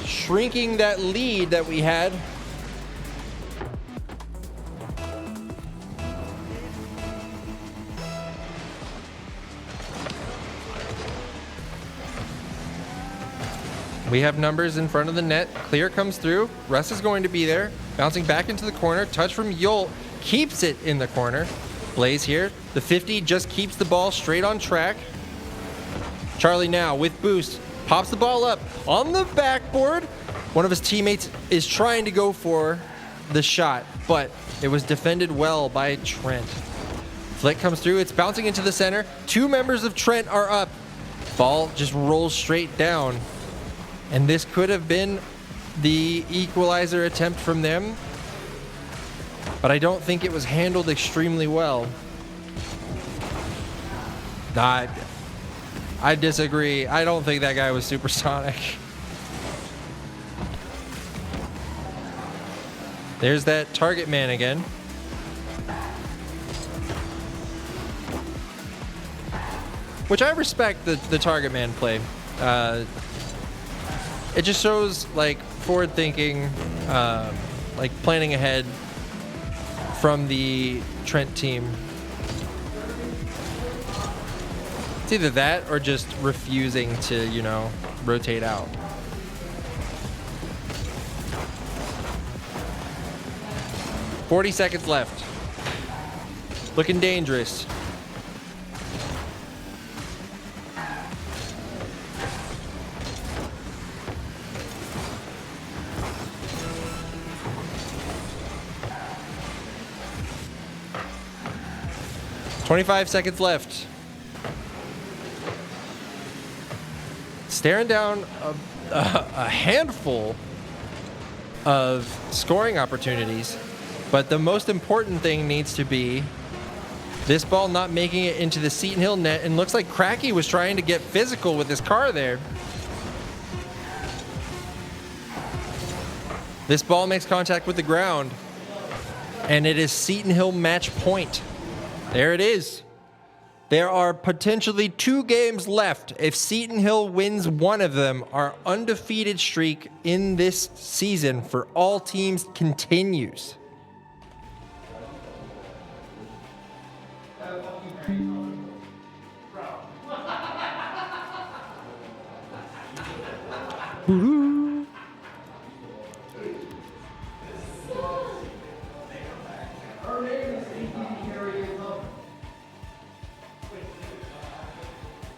Shrinking that lead that we had. We have numbers in front of the net. Clear comes through. Russ is going to be there. Bouncing back into the corner. Touch from Yolt. Keeps it in the corner. Blaze here. The 50 just keeps the ball straight on track. Charlie now with boost. Pops the ball up on the backboard. One of his teammates is trying to go for the shot, but it was defended well by Trent. Flick comes through. It's bouncing into the center. 2 members of Trent are up. Ball just rolls straight down. And this could have been the equalizer attempt from them, but I don't think it was handled extremely well. I disagree. I don't think that guy was supersonic. There's that target man again. Which I respect the target man play. It just shows like forward thinking, like planning ahead from the Trent team. It's either that or just refusing to, you know, rotate out. $40 seconds left. Looking dangerous. $25 seconds left. Staring down a handful of scoring opportunities. But the most important thing needs to be this ball not making it into the Seton Hill net. And looks like Cracky was trying to get physical with his car there. This ball makes contact with the ground. And it is Seton Hill match point. There it is. There are potentially 2 games left. If Seton Hill wins one of them, our undefeated streak in this season for all teams continues.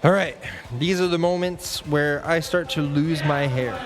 All right, these are the moments where I start to lose my hair.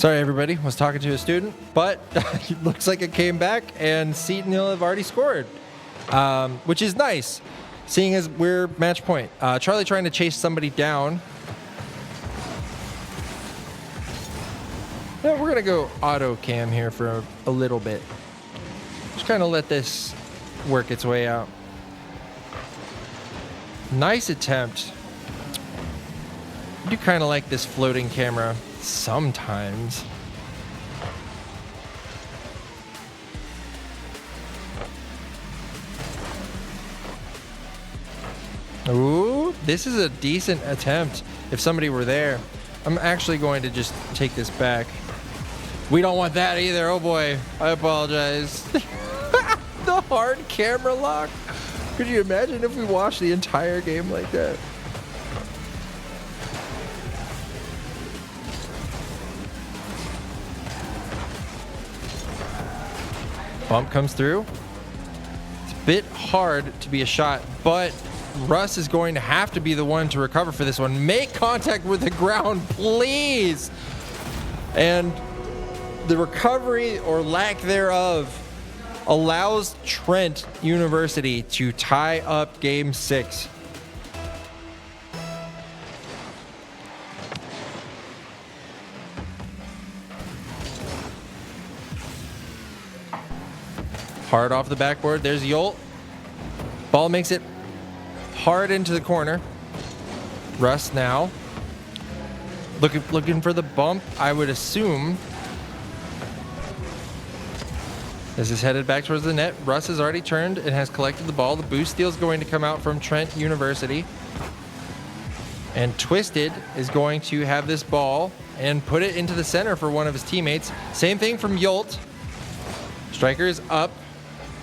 Sorry, everybody, was talking to a student, but it looks like it came back and Seton Hill have already scored, which is nice, seeing as we're match point. Charlie trying to chase somebody down. Yeah, we're gonna go auto cam here for a little bit. Just kind of let this work its way out. Nice attempt. I do kind of like this floating camera sometimes. Ooh, this is a decent attempt if somebody were there. I'm actually going to just take this back. We don't want that either. Oh boy, I apologize. The hard camera lock. Could you imagine if we watched the entire game like that? Bump comes through. It's a bit hard to be a shot, but Russ is going to have to be the one to recover for this one. Make contact with the ground, please. And the recovery or lack thereof allows Trent University to tie up game 6. Hard off the backboard. There's Yolt. Ball makes it hard into the corner. Russ now looking for the bump, I would assume. This is headed back towards the net. Russ has already turned and has collected the ball. The boost steal is going to come out from Trent University. And Twisted is going to have this ball and put it into the center for one of his teammates. Same thing from Yolt. Striker is up.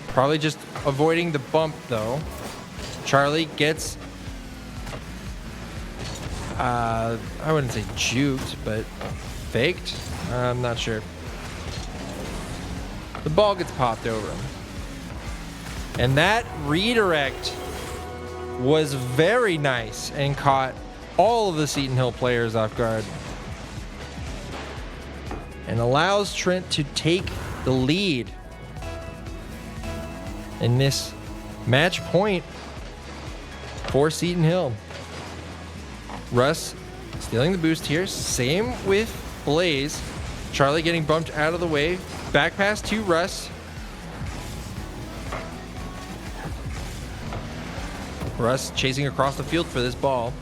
Probably just avoiding the bump, though. Charlie gets, I wouldn't say juked, but faked. I'm not sure. The ball gets popped over him. And that redirect was very nice and caught all of the Seton Hill players off guard. And allows Trent to take the lead in this match point for Seton Hill. Russ stealing the boost here. Same with Blaze. Charlie getting bumped out of the way. Back pass to Russ. Russ chasing across the field for this ball.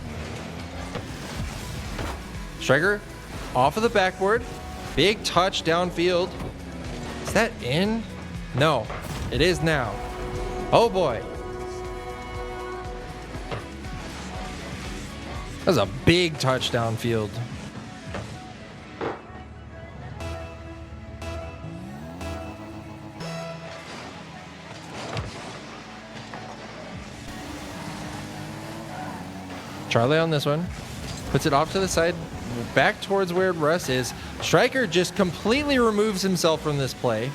Striker off of the backboard. Big touch downfield. Is that in? No, it is now. Oh boy. That's a big touchdown field. Charlie on this one. Puts it off to the side, back towards where Russ is. Striker just completely removes himself from this play.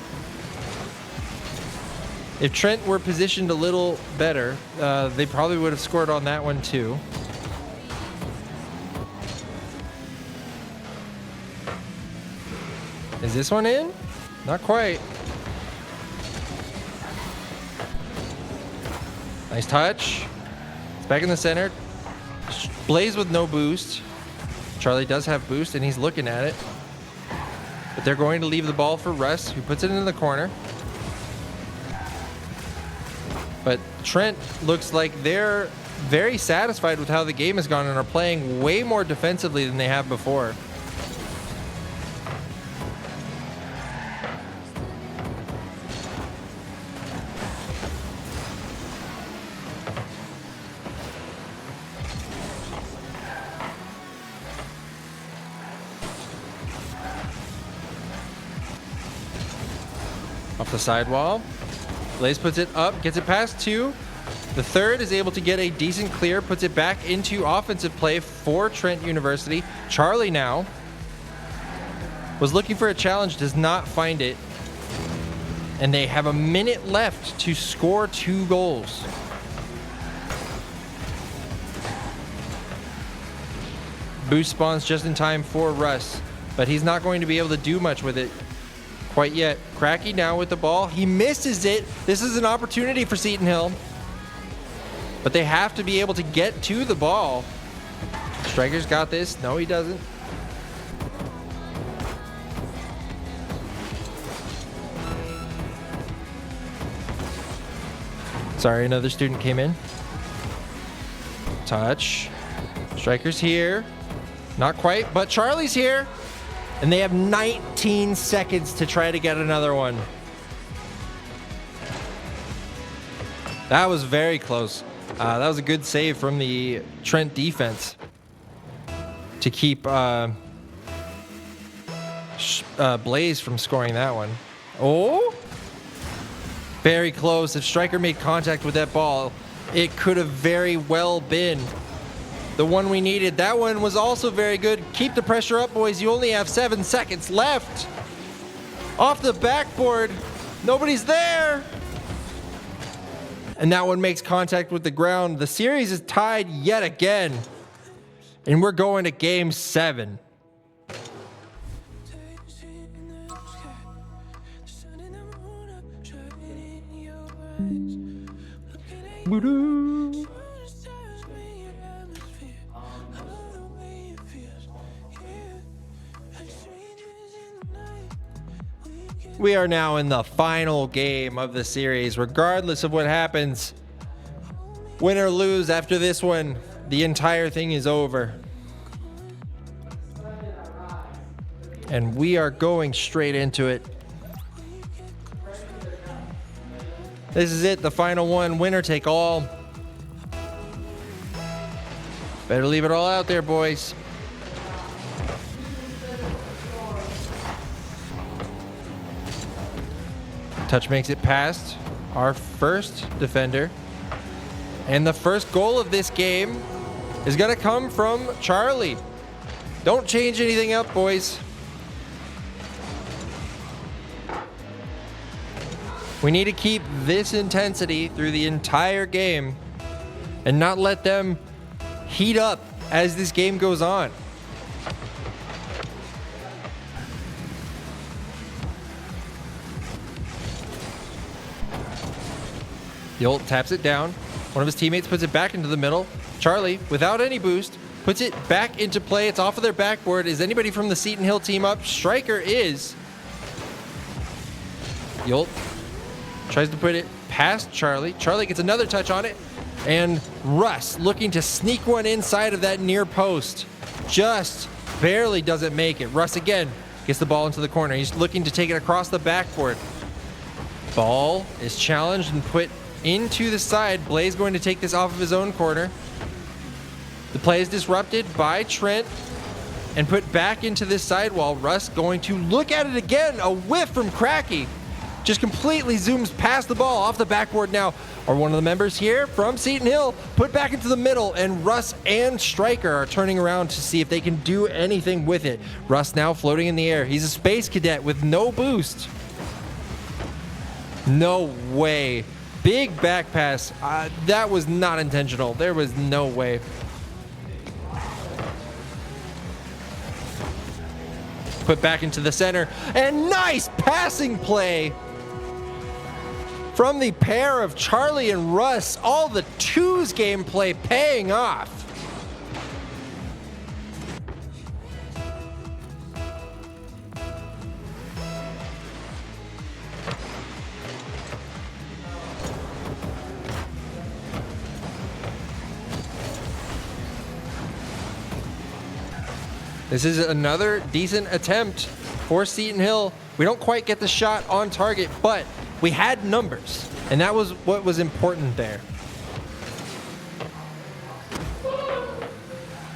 If Trent were positioned a little better, they probably would have scored on that one too. Is this one in? Not quite. Nice touch. It's back in the center. Blaze with no boost. Charlie does have boost and he's looking at it. But they're going to leave the ball for Russ, who puts it into the corner. But Trent looks like they're very satisfied with how the game has gone and are playing way more defensively than they have before. Off the sidewall. Blaze puts it up, gets it past two. The third is able to get a decent clear, puts it back into offensive play for Trent University. Charlie now was looking for a challenge, does not find it. And they have a minute left to score 2 goals. Boost spawns just in time for Russ, but he's not going to be able to do much with it quite yet. Cracky now with the ball. He misses it. This is an opportunity for Seton Hill. But they have to be able to get to the ball. Striker's got this. No, he doesn't. Sorry, another student came in. Touch. Striker's here. Not quite, but Charlie's here. And they have 19 seconds to try to get another one. That was very close. That was a good save from the Trent defense to keep Blaze from scoring that one. Oh, very close. If Striker made contact with that ball, it could have very well been the one we needed. That one was also very good. Keep the pressure up, boys. You only have 7 seconds left. Off the backboard. Nobody's there. And that one makes contact with the ground. The series is tied yet again. And we're going to game 7. Woo-doo. We are now in the final game of the series. Regardless of what happens, win or lose after this one, the entire thing is over. And we are going straight into it. This is it, the final one, winner take all. Better leave it all out there, boys. Touch makes it past our first defender. And the first goal of this game is going to come from Charlie. Don't change anything up, boys. We need to keep this intensity through the entire game and not let them heat up as this game goes on. Yolt taps it down. One of his teammates puts it back into the middle. Charlie, without any boost, puts it back into play. It's off of their backboard. Is anybody from the Seton Hill team up? Striker is. Yolt tries to put it past Charlie. Charlie gets another touch on it. And Russ looking to sneak one inside of that near post. Just barely doesn't make it. Russ again gets the ball into the corner. He's looking to take it across the backboard. Ball is challenged and put into the side. Blaze going to take this off of his own corner. The play is disrupted by Trent and put back into this sidewall. Russ going to look at it again. A whiff from Cracky. Just completely zooms past the ball off the backboard now. Or one of the members here from Seton Hill put back into the middle, and Russ and Stryker are turning around to see if they can do anything with it. Russ now floating in the air. He's a space cadet with no boost. No way. Big back pass. That was not intentional. There was no way. Put back into the center, and nice passing play from the pair of Charlie and Russ. All the twos gameplay paying off. This is another decent attempt for Seton Hill. We don't quite get the shot on target, but we had numbers, and that was what was important there.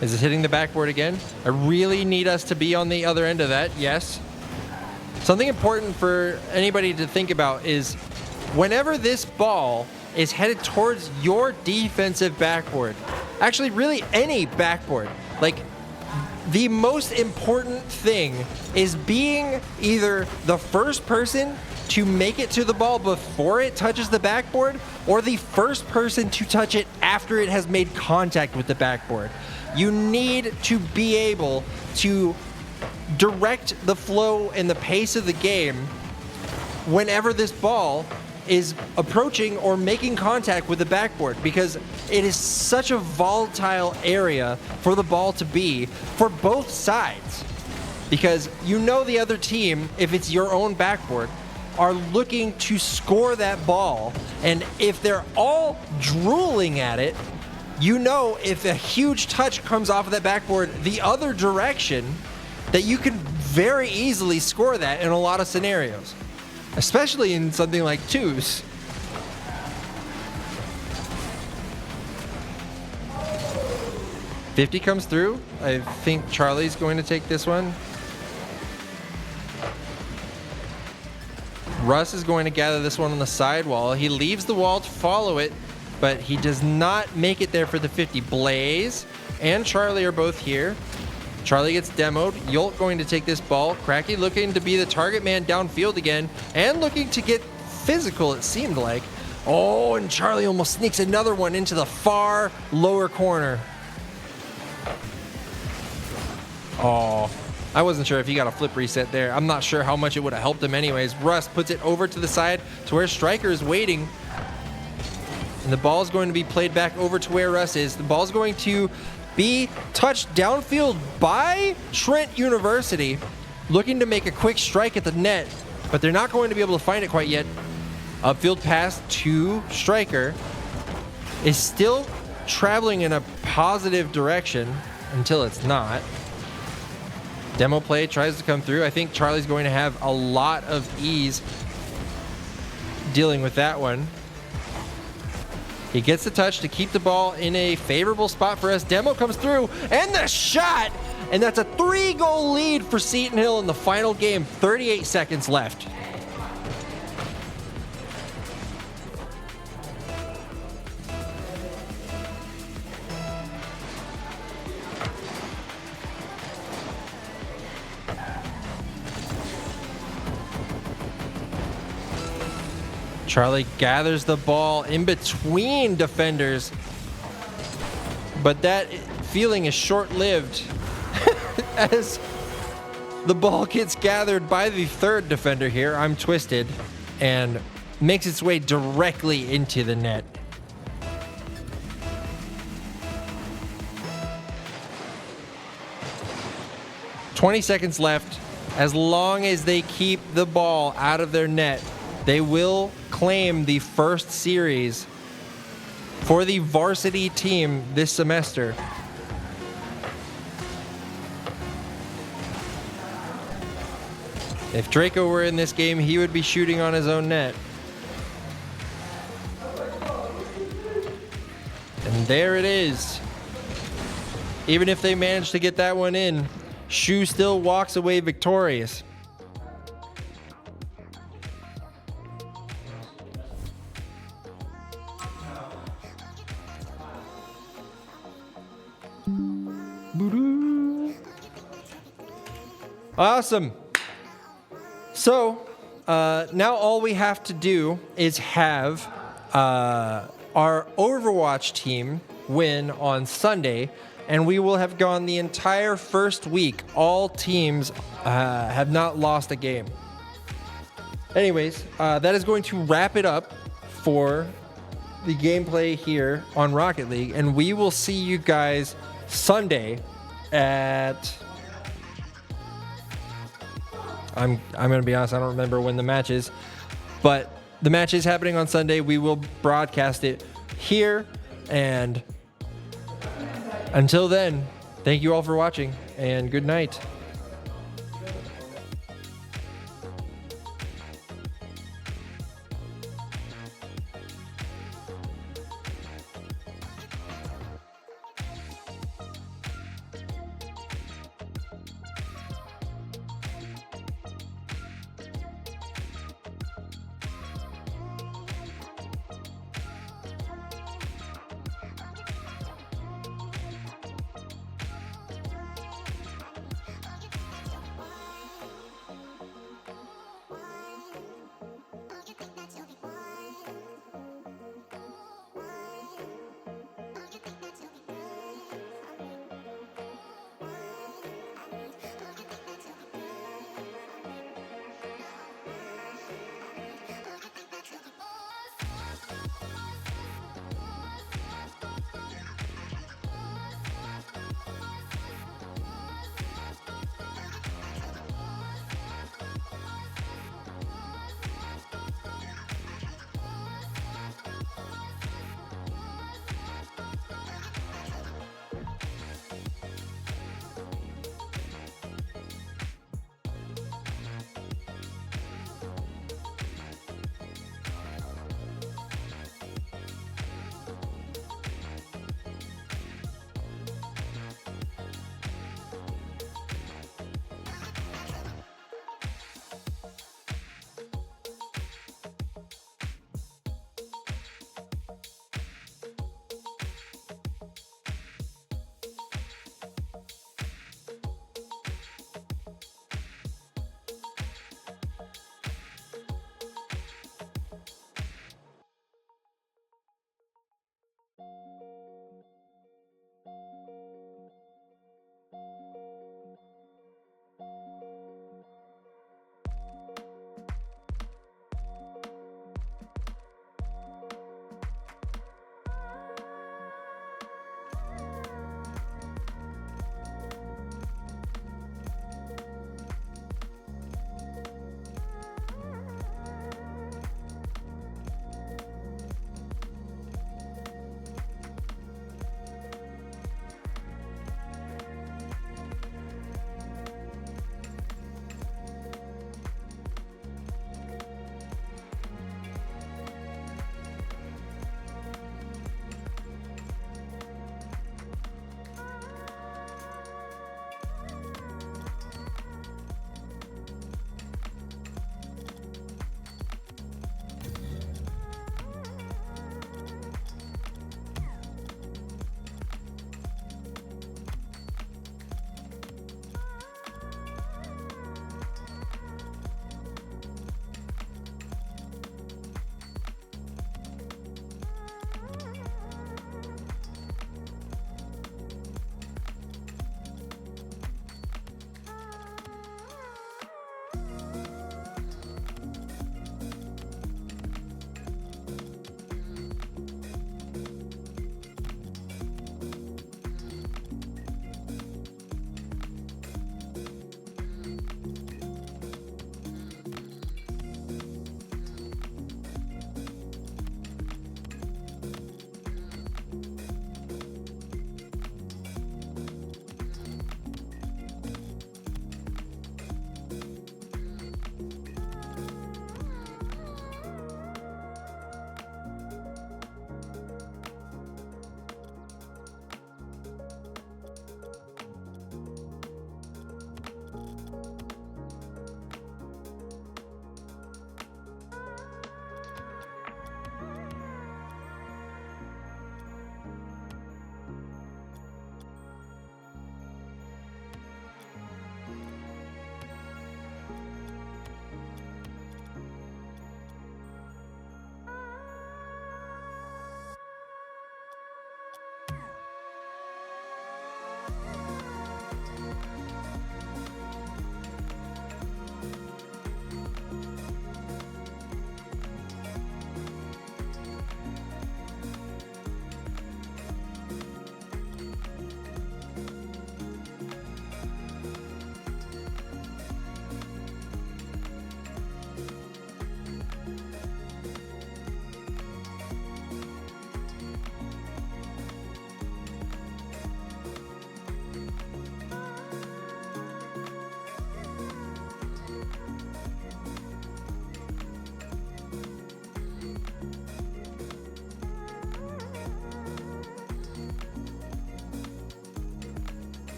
Is it hitting the backboard again? I really need us to be on the other end of that, yes. Something important for anybody to think about is whenever this ball is headed towards your defensive backboard, actually really any backboard, like the most important thing is being either the first person to make it to the ball before it touches the backboard or the first person to touch it after it has made contact with the backboard. You need to be able to direct the flow and the pace of the game whenever this ball is approaching or making contact with the backboard, because it is such a volatile area for the ball to be for both sides, because you know the other team, if it's your own backboard, are looking to score that ball, and if they're all drooling at it, you know if a huge touch comes off of that backboard the other direction, that you can very easily score that in a lot of scenarios, especially in something like twos. .50 comes through. I think Charlie's going to take this one. Russ is going to gather this one on the sidewall. He leaves the wall to follow it, but he does not make it there for the 50. Blaze and Charlie are both here. Charlie gets demoed. Yolt going to take this ball. Cracky looking to be the target man downfield again and looking to get physical, it seemed like. Oh, and Charlie almost sneaks another one into the far lower corner. Oh, I wasn't sure if he got a flip reset there. I'm not sure how much it would have helped him anyways. Russ puts it over to the side to where Stryker is waiting. And the ball is going to be played back over to where Russ is. The ball is going to be touched downfield by Trent University, looking to make a quick strike at the net, but they're not going to be able to find it quite yet. Upfield pass to Stryker is still traveling in a positive direction until it's not. Demo play tries to come through. I think Charlie's going to have a lot of ease dealing with that one. He gets the touch to keep the ball in a favorable spot for us. Demo comes through, and the shot! And that's a 3-goal lead for Seton Hill in the final game. 38 seconds left. Charlie gathers the ball in between defenders, but that feeling is short-lived as the ball gets gathered by the third defender here. I'm twisted, and makes its way directly into the net. $20 seconds left. As long as they keep the ball out of their net, they will claim the first series for the varsity team this semester. If Draco were in this game, he would be shooting on his own net. And there it is. Even if they manage to get that one in, SHU still walks away victorious. Awesome. So now all we have to do is have our Overwatch team win on Sunday, and we will have gone the entire first week. All teams have not lost a game. Anyways, that is going to wrap it up for the gameplay here on Rocket League, and we will see you guys Sunday at... I'm going to be honest, I don't remember when the match is, but the match is happening on Sunday. We will broadcast it here, and until then, thank you all for watching, and good night.